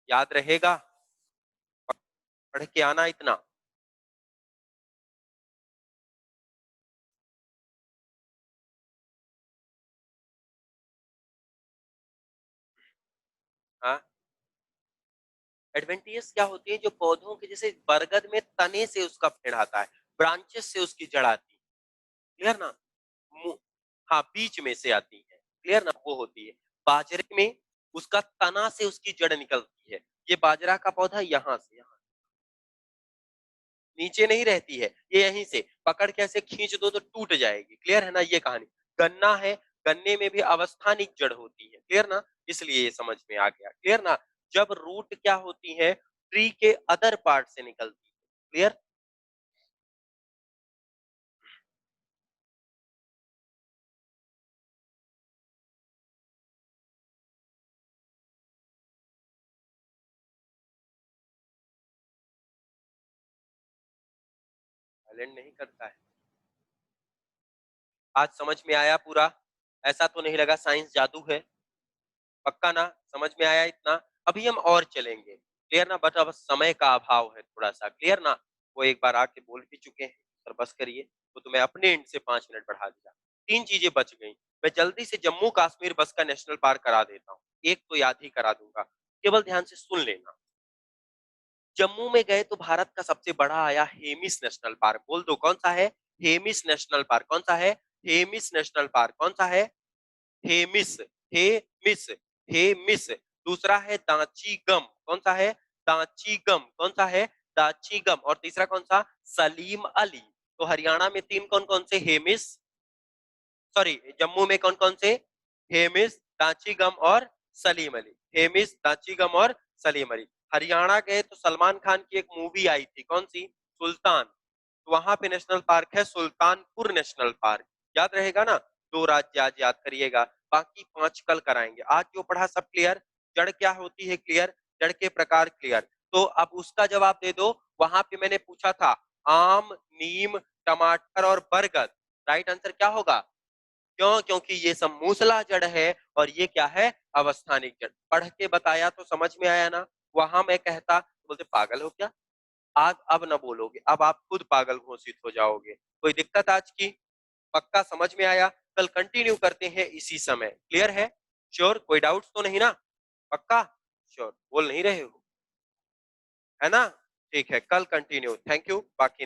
याद रहेगा? पढ़ के आना इतना। हाँ, एडवेंटियस क्या होती है? जो पौधों के जैसे बरगद में तने से उसका पेड़ आता है, ब्रांचेस से उसकी जड़ आती है। क्लियर ना? हाँ, बीच में से आती है। क्लियर ना? वो होती है। बाजरे में उसका तना से उसकी जड़ निकलती है। ये बाजरा का पौधा यहाँ से यहाँ, नीचे नहीं रहती है, ये यहीं से पकड़ के ऐसे खींच दो तो टूट जाएगी। क्लियर है ना? ये कहानी। गन्ना है, गन्ने में भी अवस्थानिक जड़ होती है। क्लियर ना? इसलिए ये समझ में आ गया। क्लियर ना? जब रूट क्या होती है? ट्री के अदर पार्ट से निकलती है। क्लियर? टैलेंट नहीं करता है। आज समझ में आया पूरा? ऐसा तो नहीं लगा साइंस जादू है? पक्का ना? समझ में आया इतना? अभी हम और चलेंगे। क्लियर ना? बट अब समय का अभाव है थोड़ा सा। क्लियर ना? वो एक बार आके बोल भी चुके हैं, सर बस करिए। तो तुम्हें अपने एंड से 5 मिनट बढ़ा दिया। तीन चीजें बच गई। मैं जल्दी से जम्मू कश्मीर बस का नेशनल पार्क करा देता हूँ। एक तो याद ही करा दूंगा, केवल ध्यान से सुन लेना। जम्मू में गए तो भारत का सबसे बड़ा आया हेमिस नेशनल पार्क। बोल दो कौन सा है? Hemis national park. कौन सा है? Hemis national park. कौन सा है? हेमिस। हेमिस। हेमिस। दूसरा है दाची गम। कौन सा है? दाची गम। कौन सा है? दाची गम। और तीसरा कौन सा? सलीम अली। तो हरियाणा में तीन कौन कौन से? हेमिस, सॉरी, जम्मू में कौन कौन से? हेमिस, दाची गम और सलीम अली। हेमिस, दाची गम और सलीम अली। हरियाणा गए तो सलमान खान की एक मूवी आई थी, कौन सी? सुल्तान। तो वहां पे नेशनल पार्क है सुल्तानपुर नेशनल पार्क। याद रहेगा ना? दो राज्य आज याद करिएगा, बाकी 5 कल कराएंगे। आज जो पढ़ा सब क्लियर? जड़ क्या होती है क्लियर? जड़ के प्रकार क्लियर? तो अब उसका जवाब दे दो। वहां पे मैंने पूछा था आम, नीम, टमाटर और बरगद। राइट आंसर क्या होगा? क्यों? क्योंकि ये सब मूसला जड़ है और ये क्या है? अवस्थानिक जड़। पढ़ के बताया तो समझ में आया ना? वहां मैं कहता तो बोलते पागल हो क्या? आज अब ना बोलोगे, अब आप खुद पागल घोषित हो जाओगे। कोई दिक्कत आज की? पक्का समझ में आया? कल कंटिन्यू करते हैं इसी समय। क्लियर है? श्योर? कोई डाउट्स तो नहीं ना? पक्का? श्योर? बोल नहीं रहे हो, है ना? ठीक है, कल कंटिन्यू। Thank you. बाकी